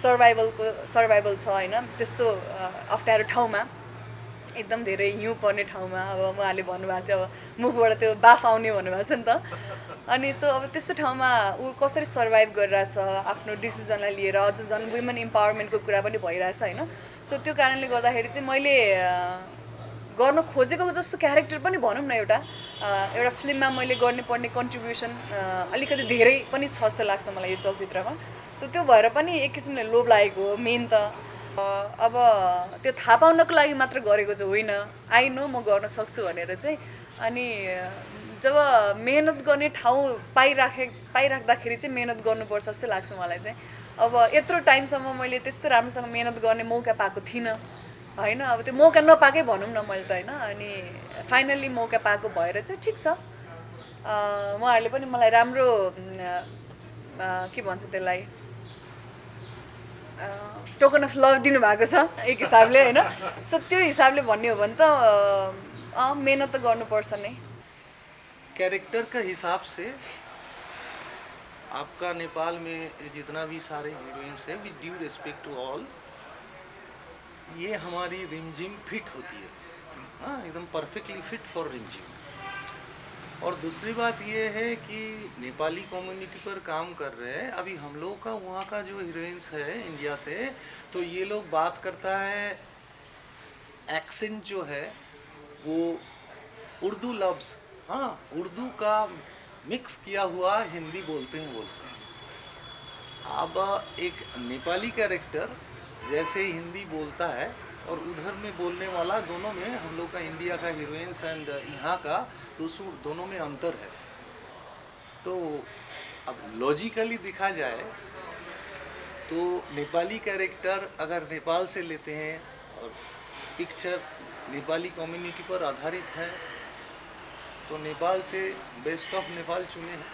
Survival छ होइन, त्यस्तो अप्ठ्यारो ठाउँमा, एकदम धेरै हिउँ पर्ने ठाउँमा। अब उहाँले भन्नुभएको थियो अब मुखबाट त्यो बाफ आउने भन्नुभएको छ नि त। अनि सो अब त्यस्तो ठाउँमा ऊ कसरी सर्भाइभ गरिरहेछ आफ्नो डिसिजनलाई लिएर, अझ झन् वुमेन इम्पावरमेन्टको कुरा पनि भइरहेछ होइन। सो त्यो कारणले गर्दाखेरि चाहिँ मैले गर्न खोजेको जस्तो क्यारेक्टर पनि भनौँ न, एउटा फिल्ममा मैले गर्नुपर्ने कन्ट्रिब्युसन अलिकति धेरै पनि छ जस्तो लाग्छ मलाई यो चलचित्रमा। सो त्यो भएर पनि एक किसिमले लोभ लागेको हो मेन त। अब त्यो थाहा पाउनको लागि मात्र गरेको चाहिँ होइन, आई नो म गर्न सक्छु भनेर चाहिँ। अनि जब मेहनत गर्ने ठाउँ पाइराख्दाखेरि चाहिँ मेहनत गर्नुपर्छ जस्तो लाग्छ मलाई चाहिँ। अब यत्रो टाइमसम्म मैले त्यस्तो राम्रोसँग मेहनत गर्ने मौका पाएको थिइनँ होइन। अब त्यो मौका नपाएकै भनौँ न मैले त होइन। अनि फाइनल्ली मौका पाएको भएर चाहिँ ठिक छ। उहाँहरूले पनि मलाई राम्रो के भन्छ त्यसलाई, टोकन अफ लभ दिनुभएको छ एक हिसाबले होइन। सो त्यो हिसाबले भन्ने हो भने त मेहनत त गर्नुपर्छ नै। कैरेक्टर का हिसाब से आपका नेपाल में जितना भी सारे हीरोइंस है, with due respect to all, ये हमारी रिमझिम फिट होती है। हाँ, एकदम परफेक्टली फिट फॉर रिमझिम। और दूसरी बात ये है कि नेपाली कम्युनिटी पर काम कर रहे हैं। अभी हम लोग का वहाँ का जो हीरोइंस है इंडिया से, तो ये लोग बात करता है, एक्सेंट जो है वो उर्दू लफ्ज़, हाँ, उर्दू का मिक्स किया हुआ हिंदी बोलते हैं बोल से। अब एक नेपाली कैरेक्टर जैसे हिंदी बोलता है और उधर में बोलने वाला, दोनों में हम लोग का इंडिया का हीरोइंस एंड यहाँ का दोनों में अंतर है। तो अब लॉजिकली देखा जाए तो नेपाली कैरेक्टर अगर नेपाल से लेते हैं और पिक्चर नेपाली कम्युनिटी पर आधारित है, तो नेपाल से बेस्ट ऑफ नेपाल चुने हैं।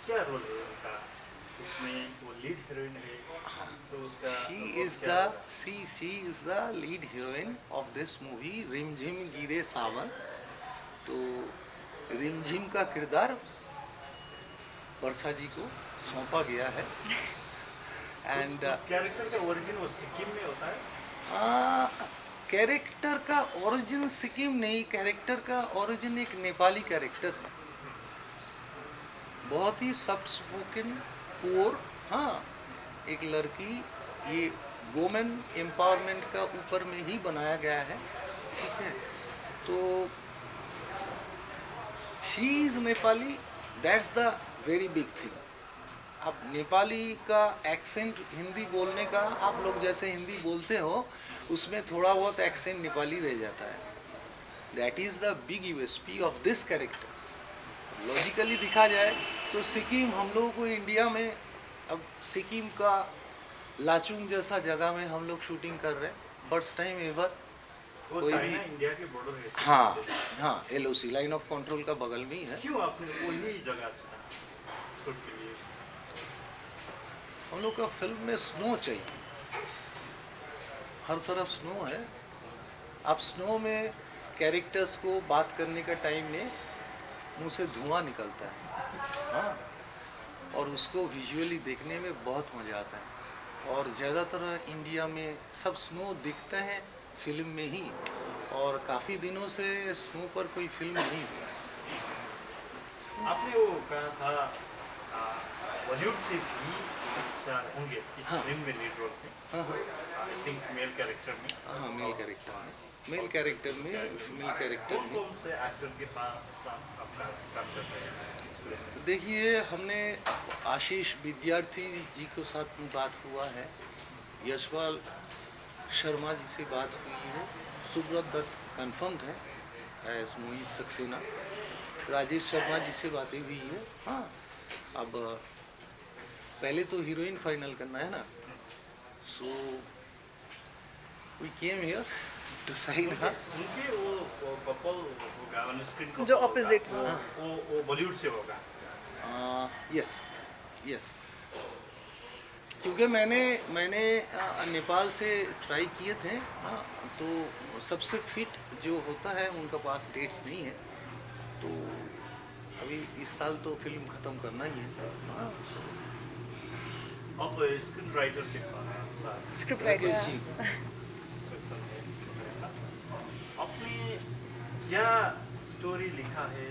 क्या रोल है उनका उसमें? वो लीड हीरोइन है, तो उसका she is the lead heroine of this movie, रिमझिम गिरे सावन। तो रिमझिम का किरदार वर्षा जी को सौंपा गया है। एंड उस कैरेक्टर का ओरिजिन वो सिक्किम में होता है? कैरेक्टर का ओरिजिन सिक्किम नहीं, कैरेक्टर का ओरिजिन एक नेपाली कैरेक्टर है, बहुत ही सॉफ्ट स्पोकन, पुअर। हाँ, एक लड़की, ये वुमेन एम्पावरमेंट का ऊपर में ही बनाया गया है, ठीक है। तो she is Nepali, that's the very big thing. अब नेपाली का एक्सेंट हिंदी बोलने का, आप लोग जैसे हिंदी बोलते हो उसमें थोड़ा बहुत एक्सेंट नेपाली रह जाता है। That is the big USP of this character. Logically देखा जाए तो सिक्किम, हम लोगों को इंडिया में अब सिक्किम का लाचुंग जैसा जगह में हम लोग शूटिंग कर रहे हैं, फर्स्ट टाइम एवर। वो चाइना इंडिया के बॉर्डर है। हाँ हाँ, LOC, लाइन ऑफ कंट्रोल का बगल में ही है। क्यों आपने वही जगह चुना शूट के लिए? हम लोग का फिल्म में स्नो चाहिए, हर तरफ स्नो है। अब स्नो में कैरेक्टर्स को बात करने का टाइम में मुंह से धुआं निकलता है, हाँ, और उसको विजुअली देखने में बहुत मज़ा आता है। और ज़्यादातर इंडिया में सब स्नो दिखते हैं फिल्म में ही, और काफ़ी दिनों से स्नो पर कोई फिल्म नहीं हुआ है। आपने वो कहा था बॉलीवुड से भी स्टार होंगे इस फिल्म में लीड रोल में। हाँ हाँ, आई थिंक मेल कैरेक्टर में। हाँ, मेल कैरेक्टर में, फीमेल कैरेक्टर में। कौन से एक्टर के पास आपका काम कर रहे हैं इस फिल्म में? देखिए, हमने आशीष विद्यार्थी जी के साथ में बात हुआ है, यशपाल शर्मा जी से बात हुई है, सुब्रत दत्त कन्फर्म्ड है एज मोहित सक्सेना, राजेश शर्मा जी से बातें हुई है। हाँ, अब पहले तो हीरोइन फाइनल करना है ना, so we came here to sign her. उनके वो कपल होगा ऑन स्क्रीन जो opposite वो बॉलीवुड से होगा। यस यस, क्योंकि मैंने नेपाल से ट्राई किए थे, हाँ, तो सबसे फिट जो होता है उनका पास डेट्स नहीं है, तो अभी इस साल तो फिल्म ख़त्म करना ही है। हाँ, अब स्क्रिप्ट राइटर के स्क्रिप्ट राइटर आपने क्या स्टोरी लिखा है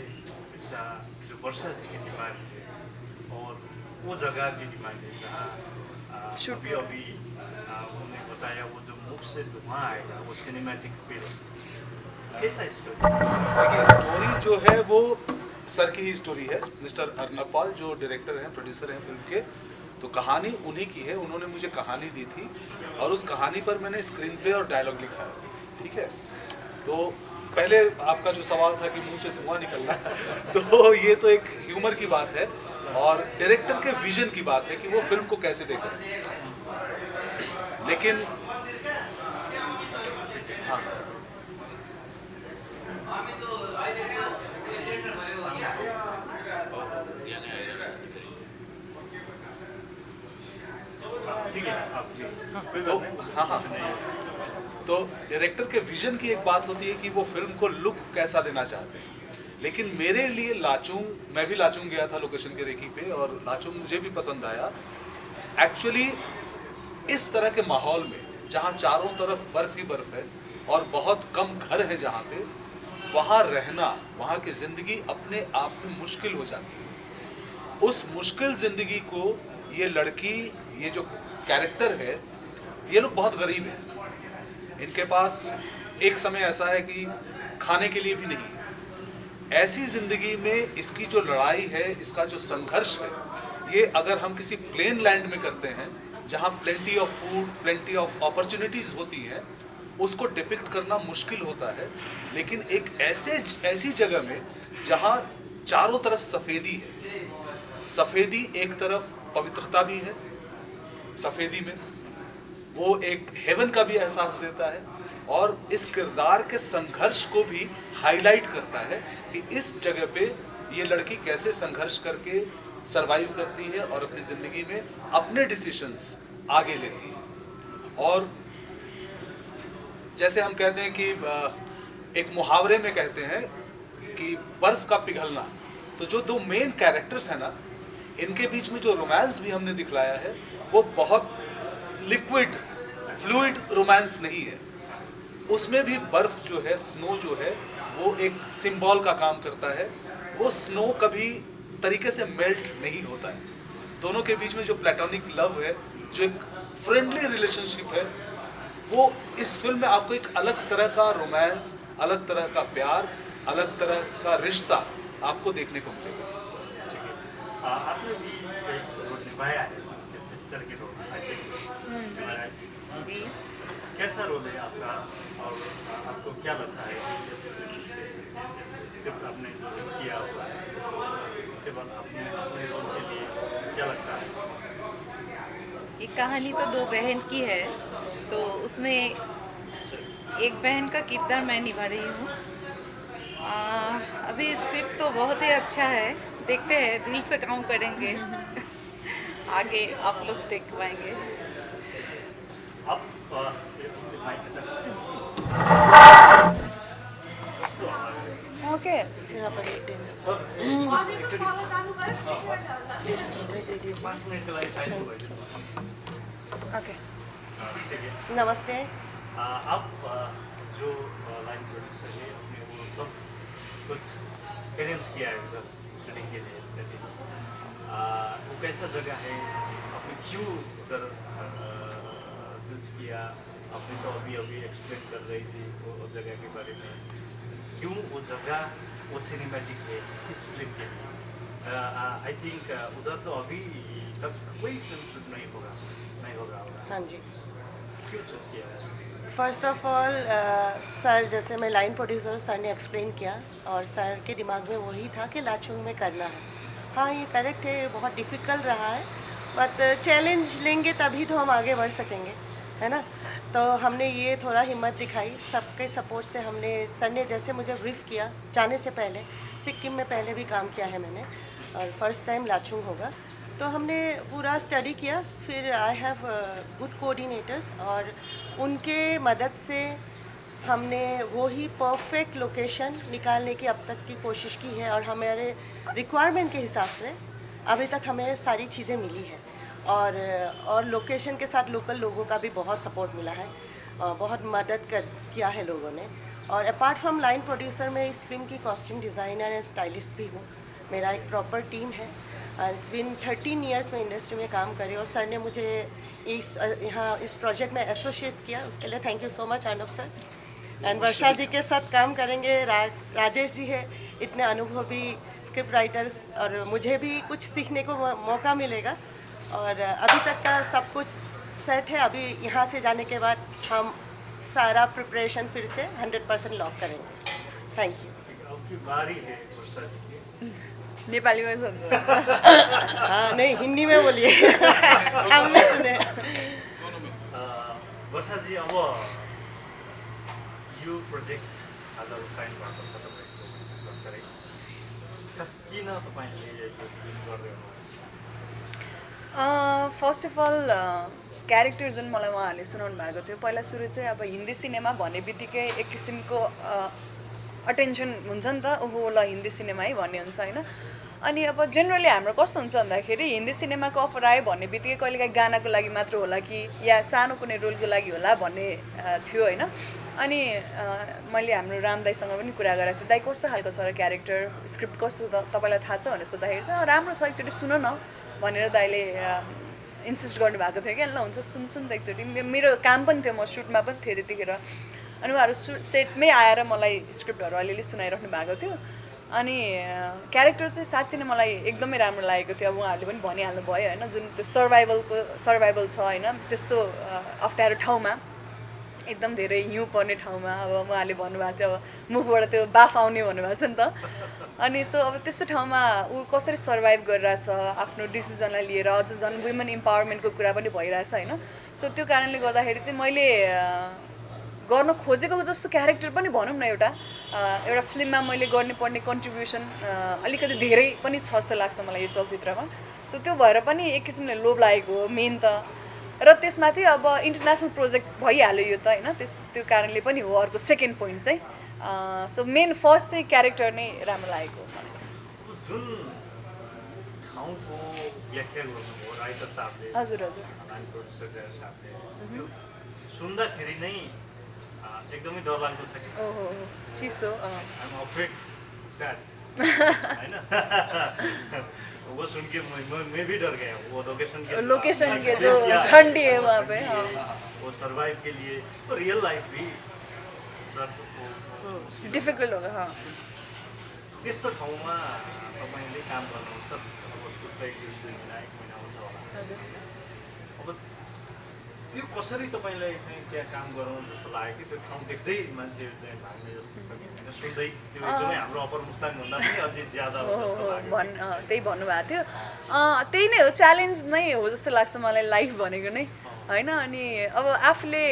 ऐसा जो वर्षा जी की डिमांड है और वो जगह की डिमांड है जहाँ Shoot अभी अभी उन्होंने बताया वो जो मुख से धुआं आएगा वो सिनेमैटिक फिल्म कैसा स्टोरी? देखिए स्टोरी जो है वो सर की ही स्टोरी है। मिस्टर अर्नब पॉल जो डायरेक्टर हैं, प्रोड्यूसर हैं फिल्म के, तो कहानी उन्हीं की है। उन्होंने मुझे कहानी दी थी और उस कहानी पर मैंने स्क्रीन प्ले और डायलॉग लिखा है। ठीक है, तो पहले आपका जो सवाल था कि मुंह से धुआं निकलना तो ये तो एक ह्यूमर की बात है और डायरेक्टर के विजन की बात है कि वो फिल्म को कैसे देखा। लेकिन हाँ, ठीक है आप जी कोई तो बात नहीं। हाँ हाँ, तो डायरेक्टर के विजन की एक बात होती है कि वो फिल्म को लुक कैसा देना चाहते हैं। लेकिन मेरे लिए लाचुंग, मैं भी लाचुंग गया था लोकेशन के रेकी पे और लाचुंग मुझे भी पसंद आया। एक्चुअली इस तरह के माहौल में जहाँ चारों तरफ बर्फ ही बर्फ है और बहुत कम घर है जहाँ पे, वहाँ रहना, वहाँ की जिंदगी अपने आप में मुश्किल हो जाती है। उस मुश्किल जिंदगी को ये लड़की, ये जो कैरेक्टर है, ये लोग बहुत गरीब हैं। इनके पास एक समय ऐसा है कि खाने के लिए भी नहीं। ऐसी जिंदगी में इसकी जो लड़ाई है, इसका जो संघर्ष है, ये अगर हम किसी प्लेन लैंड में करते हैं जहाँ plenty of food, plenty of opportunities होती हैं, उसको डिपिक्ट करना मुश्किल होता है। लेकिन एक ऐसी जगह में जहाँ चारों तरफ सफेदी है, सफेदी एक तरफ पवित्रता भी है, सफेदी में वो एक हेवन का भी एहसास देता है और इस किरदार के संघर्ष को भी हाईलाइट करता है कि इस जगह पे ये लड़की कैसे संघर्ष करके सरवाइव करती है और अपनी जिंदगी में अपने डिसीजंस आगे लेती है। और जैसे हम कहते हैं कि एक मुहावरे में कहते हैं कि बर्फ का पिघलना, तो जो दो मेन कैरेक्टर्स हैं ना, इनके बीच में जो रोमांस भी हमने दिखलाया है वो बहुत लिक्विड फ्लूइड रोमांस नहीं है। उसमें भी बर्फ जो है, स्नो जो है, वो एक सिंबल का काम करता है। वो स्नो कभी तरीके से मेल्ट नहीं होता है। दोनों के बीच में जो प्लेटोनिक लव है, जो एक फ्रेंडली रिलेशनशिप है, वो इस फिल्म में आपको एक अलग तरह का रोमांस, अलग तरह का प्यार, अलग तरह का रिश्ता आपको देखने को मिलेगा। आपने भी एक रोल निभाया है सिस्टर के रोल, आई थिंक जी। कैसा रोल है आपका और आपको क्या लगता है कि इस स्क्रिप्ट आपने जो किया हुआ है उसके बाद अपने रोल के लिए क्या लगता है? ये कहानी तो दो बहन की है, तो उसमें एक बहन का किरदार मैं निभा रही हूँ। अभी स्क्रिप्ट तो बहुत ही अच्छा है, देखते हैं, दिल से काम करेंगे। आगे आप लोग देख पाएंगे। आप ओके ओके ठीक है। नमस्ते। आप जो लाइन प्रोड्यूसर है, अपने वो सब कुछ अरेंज किया है उधर शूटिंग के लिए, वो कैसा जगह है, आपने क्यों उधर चूज किया? आपने तो अभी एक्सप्लेन कर रही थी वो जगह के बारे में, क्यों वो जगह वो सिनेमैटिक है इस फिल्म के लिए? आई थिंक उधर तो अभी तक कोई फिल्म शूट नहीं होगा। हाँ जी, क्यों चूज किया है? फर्स्ट ऑफ ऑल सर, जैसे मैं लाइन प्रोड्यूसर, सर ने एक्सप्लेन किया और सर के दिमाग में वही था कि लाचुंग में करना है। हाँ, ये करेक्ट है, बहुत डिफ़िकल्ट रहा है, बट चैलेंज लेंगे तभी तो हम आगे बढ़ सकेंगे, है ना। तो हमने ये थोड़ा हिम्मत दिखाई, सबके सपोर्ट से। हमने, सर ने जैसे मुझे ब्रीफ किया जाने से पहले, सिक्किम में पहले भी काम किया है मैंने और फर्स्ट टाइम लाचुंग होगा, तो हमने पूरा स्टडी किया। फिर आई हैव गुड कोऑर्डिनेटर्स और उनके मदद से हमने वो ही परफेक्ट लोकेशन निकालने की अब तक की कोशिश की है और हमारे रिक्वायरमेंट के हिसाब से अभी तक हमें सारी चीज़ें मिली है। और लोकेशन के साथ लोकल लोगों का भी बहुत सपोर्ट मिला है, बहुत मदद किया है लोगों ने। और अपार्ट फ्रॉम लाइन प्रोड्यूसर मैं इस फिल्म की कॉस्ट्यूम डिज़ाइनर एंड स्टाइलिस्ट भी हूँ। मेरा एक प्रॉपर टीम है। इट्स बिन 13 ईयर्स में इंडस्ट्री में काम करी और सर ने मुझे यहाँ इस प्रोजेक्ट में एसोसिएट किया, उसके लिए thank you so much Arnab sir. And Varsha ji के साथ काम करेंगे, राजेश जी है, इतने अनुभवी स्क्रिप्ट राइटर्स, और मुझे भी कुछ सीखने को मौका मिलेगा। और अभी तक का सब कुछ सेट है। अभी यहाँ से जाने के बाद हम सारा प्रिपरेशन फिर से 100% लॉक करेंगे। Thank you. अब की बारी है वर्षा जी की। नेपाली में सुन हाँ नहीं, हिंदी में बोलिए। हमने सुने। वर्षा जी, अब यो प्रोजेक्ट आज साइन भएको छ तपाईँको भर्खरै। किन तपाईँले यो फिल्म गर्दै हुनुहुन्छ? फर्स्ट अफ अल क्यारेक्टर जुन मलाई उहाँहरूले सुनाउनु भएको थियो, पहिला सुरु चाहिँ अब हिन्दी सिनेमा भन्ने बित्तिकै एक किसिमको अटेन्सन हुन्छ नि त, ओहो ल हिन्दी सिनेमा है भन्ने हुन्छ होइन। अनि अब जेनरली हाम्रो कस्तो हुन्छ भन्दाखेरि हिन्दी सिनेमाको अफर आयो भन्ने बित्तिकै कहिलेकाहीँ गानाको लागि मात्र होला कि या सानो कुनै रोलको लागि होला भन्ने थियो होइन। अनि मैले हाम्रो राम दाईसँग पनि कुरा गरेको थिएँ, दाई कस्तो खालको छ र क्यारेक्टर, स्क्रिप्ट कस्तो तपाईँलाई थाहा छ भनेर सोद्धाखेरि चाहिँ राम्रो छ, एकचोटि सुन न भनेर दाइले इन्सिस्ट गर्नुभएको थियो क्या। ल हुन्छ सुन त एकचोटि। मेरो काम पनि थियो, म सुटमा पनि थिएँ त्यतिखेर। अनि उहाँहरू सेटमै आएर मलाई स्क्रिप्टहरू अलिअलि सुनाइराख्नु भएको थियो। अनि क्यारेक्टर चाहिँ साँच्चै नै मलाई एकदमै राम्रो लागेको थियो। अब उहाँहरूले पनि भनिहाल्नु भयो होइन, जुन त्यो सर्भाइभल छ होइन, त्यस्तो अप्ठ्यारो ठाउँमा, एकदम धेरै हिउँ पर्ने ठाउँमा, अब उहाँहरूले भन्नुभएको थियो अब मुखबाट त्यो बाफ आउने भन्नुभएको छ नि त। अनि सो अब त्यस्तो ठाउँमा ऊ कसरी सर्भाइभ गरिरहेछ आफ्नो डिसिजनलाई लिएर, अझ झन् वुमेन इम्पावरमेन्टको कुरा पनि भइरहेछ होइन। सो त्यो कारणले गर्दाखेरि चाहिँ मैले गर्न खोजेको जस्तो क्यारेक्टर पनि भनौँ न, एउटा फिल्ममा मैले गर्नुपर्ने कन्ट्रिब्युसन अलिकति धेरै पनि छ जस्तो लाग्छ मलाई यो चलचित्रमा। सो त्यो भएर पनि एक किसिमले लोभ लागेको हो मेन त। र त्यसमाथि अब इन्टरनेसनल प्रोजेक्ट भइहाल्यो यो त होइन, त्यो कारणले पनि हो अर्को सेकेन्ड पोइन्ट चाहिँ। सो मेन फर्स्ट चाहिँ क्यारेक्टर नै राम्रो लागेको हो मलाई चाहिँ। जुन ठाउँको व्याख्या गर्नुभयो राइटर साहबले, हजुर हजुर, लाइन प्रोड्युसर साहबले, त्यो सुन्दाखेरि नै एकदमै डरलाग्दो छ कि। ओहो चिसो। I'm afraid that होइन वो सुन के मैं भी डर गया। वो लोकेशन के जो ठंडी है वहाँ पे, वो सर्वाइव के लिए तो रियल लाइफ भी डिफिकल्ट होगा। हाँ, त्यस्तो ठाउँमा तपाईँले काम गर्नुहुन्छ, अब सुत्दै 1 महिना हुन्छ होला। अब त्यो कसरी तपाईँलाई चाहिँ त्यहाँ काम गराउनु जस्तो लाग्यो कि त्यो ठाउँ देख्दै मान्छेहरू चाहिँ भाग्ने जस्तो छ कि होइन? सुन्दै त्यो एकदमै हाम्रो अप्पर मुस्ताङभन्दा पनि अझै ज्यादा हो जस्तो लाग्यो। त्यही भन्नुभएको थियो। त्यही नै हो, च्यालेन्ज नै हो जस्तो लाग्छ मलाई लाइफ भनेको नै होइन। अनि अब आफूले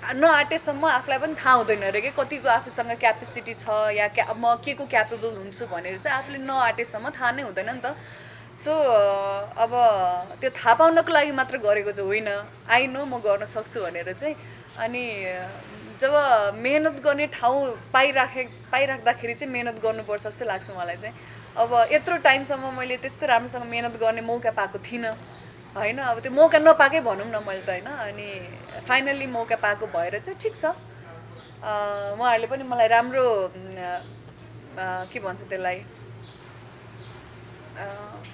नआँटेसम्म आफूलाई पनि थाहा हुँदैन अरे कि कतिको आफूसँग क्यापेसिटी छ या म के को क्यापेबल हुन्छु भनेर चाहिँ आफूले नआँटेसम्म थाहा नै हुँदैन नि त। सो अब त्यो थाहा पाउनको लागि मात्र गरेको चाहिँ होइन, आई नो म गर्न सक्छु भनेर चाहिँ। अनि जब मेहनत गर्ने ठाउँ पाइराख्दाखेरि चाहिँ मेहनत गर्नुपर्छ जस्तो लाग्छ मलाई चाहिँ। अब यत्रो टाइमसम्म मैले त्यस्तो राम्रोसँग मेहनत गर्ने मौका पाएको थिइनँ होइन। अब त्यो मौका नपाएकै भनौँ न मैले त होइन। अनि फाइनल्ली मौका पाएको भएर चाहिँ ठिक छ। उहाँहरूले पनि मलाई राम्रो के भन्छ त्यसलाई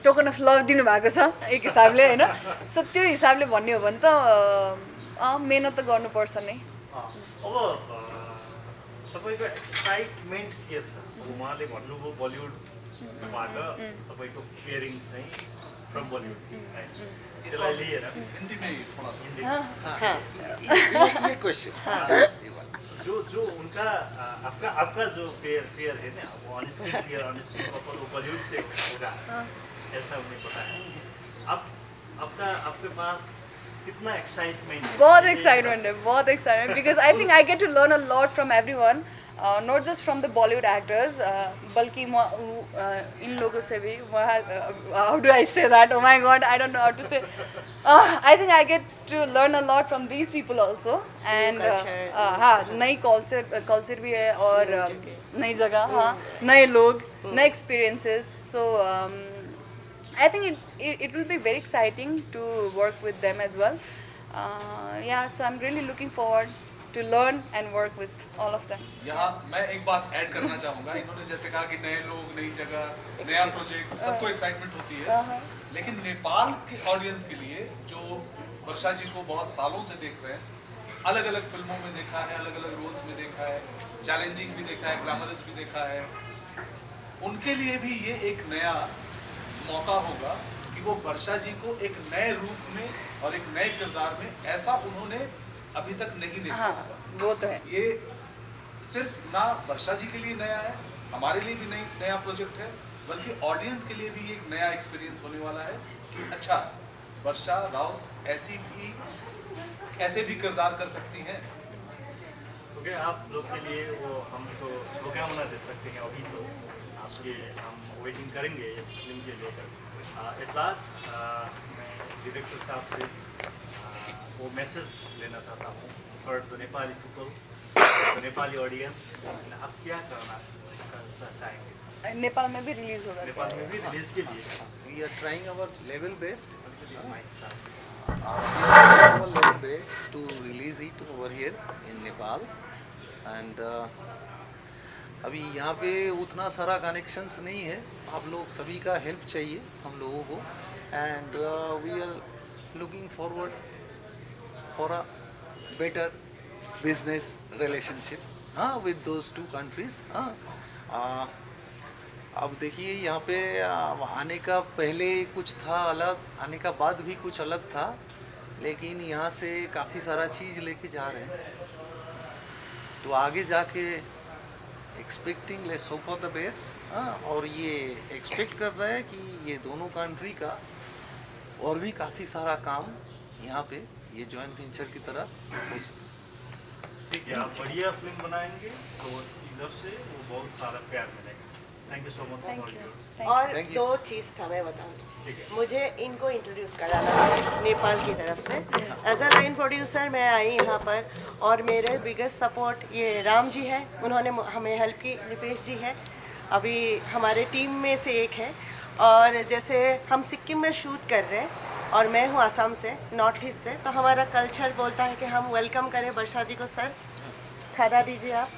टोकन अफ लभ दिनुभएको छ एक हिसाबले होइन। सो त्यो हिसाबले भन्ने हो भने त मेहनत त गर्नुपर्छ नै। अब तपाईँको एक्साइटमेन्ट के छ? उहाँले भन्नुभयो बलिउडबाट तपाईँको पेयरिङ चाहिँ फ्रम बलिउड, त्यसलाई लिएर हिंदी में थोड़ा सा ये क्वेश्चन जो उनका आपका जो पेयर है ना, वो on screen pair, on screen couple वो बॉलीवुड से होगा ऐसा उन्हें बताया। आपके पास कितना एक्साइटमेंट है? बहुत एक्साइटमेंट है, बहुत excitement, because I think I get to learn a lot from everyone, not just from the Bollywood actors, बल्कि इन लोगों से भी how do I say that, oh my God I don't know how to say, I think I get to learn a lot from these people also. And हाँ, नई culture भी है और नई जगह, हाँ, नए लोग, नए experiences. So I think it will be very exciting to work with them as well. Yeah, so I'm really looking forward to learn and work with all of them. यहाँ मैं एक बात ऐड करना चाहूँगा, इन्होंने जैसे कहा कि नए लोग, नई जगह, नया प्रोजेक्ट, सबको एक्साइटमेंट होती है, लेकिन नेपाल के ऑडियंस के लिए जो वर्षा जी को बहुत सालों से देख रहे हैं, अलग अलग फिल्मों में देखा है, अलग अलग रोल्स में देखा है, चैलेंजिंग भी देखा है, ग्लैमरस भी देखा है, उनके लिए भी ये एक नया मौका होगा कि वो वर्षा जी को एक नए रूप में और एक नए किरदार में, ऐसा उन्होंने अभी तक नहीं देखा हाँ, होगा। वो तो है। ये सिर्फ ना वर्षा जी के लिए नया है, हमारे लिए भी नया प्रोजेक्ट है, बल्कि ऑडियंस के लिए भी एक नया एक्सपीरियंस होने वाला है कि अच्छा, वर्षा राउत ऐसे भी किरदार कर सकती हैं। ओके, आप लोग के लिए वो हम तो शुभकामना दे सकते हैं। अभी तो आपके हम वेटिंग करेंगे इस फिल्म के लेकर। एट लास्ट मैं डायरेक्टर साहब से वो मैसेज लेना चाहता हूँ for the Nepali people, the Nepali audience. आप क्या करना चाहेंगे? नेपाल में भी रिलीज होगा। नेपाल में भी रिलीज के लिए We are trying our level best. Our level best to release it over here in Nepal. And अभी यहाँ पे उतना सारा कनेक्शंस नहीं है, आप लोग सभी का हेल्प चाहिए हम लोगों को। And we are looking forward for a better business relationship, हाँ, विद दोज टू कंट्रीज। हाँ, अब देखिए यहाँ पे आने का पहले कुछ था अलग, आने का बाद भी कुछ अलग था, लेकिन यहाँ से काफ़ी सारा चीज़ लेके जा रहे हैं, तो आगे जाके expecting let's hope for the best. हाँ, और ये एक्सपेक्ट कर रहे हैं कि ये दोनों कंट्री का और भी काफ़ी सारा काम यहाँ पे ये जॉइंट वेंचर की तरह हो सके। ठीक है, आप बढ़िया फिल्म बनाएंगे तो इधर से वो बहुत सारा प्यार मिलेगा। Thank you so much. Thank you. और Thank you. दो चीज़ था मैं बताऊँ, ठीक है। मुझे इनको इंट्रोड्यूस कराना था नेपाल की तरफ से। एज अ लाइन प्रोड्यूसर मैं आई यहाँ पर, और मेरे बिगेस्ट सपोर्ट ये राम जी है, उन्होंने हमें हेल्प की, निपेश जी है, अभी हमारे टीम में से एक है। और जैसे हम सिक्किम में शूट कर रहे हैं और मैं हूँ आसाम से, नॉर्थ ईस्ट से, तो हमारा कल्चर बोलता है कि हम वेलकम करें वर्षा जी को। सर खाना दीजिए आप।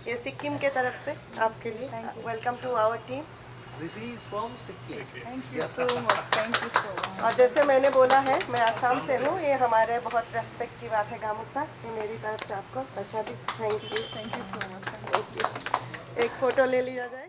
ये सिक्किम के तरफ से आपके लिए welcome to our team. This is from Sikkim. Thank you so much, thank you so much. और जैसे मैंने बोला है मैं आसाम से हूँ, ये हमारे बहुत रेस्पेक्ट की बात है गामूसा, ये मेरी तरफ से आपको Varsha di. Thank you thank you so much. एक फ़ोटो ले लिया जाए।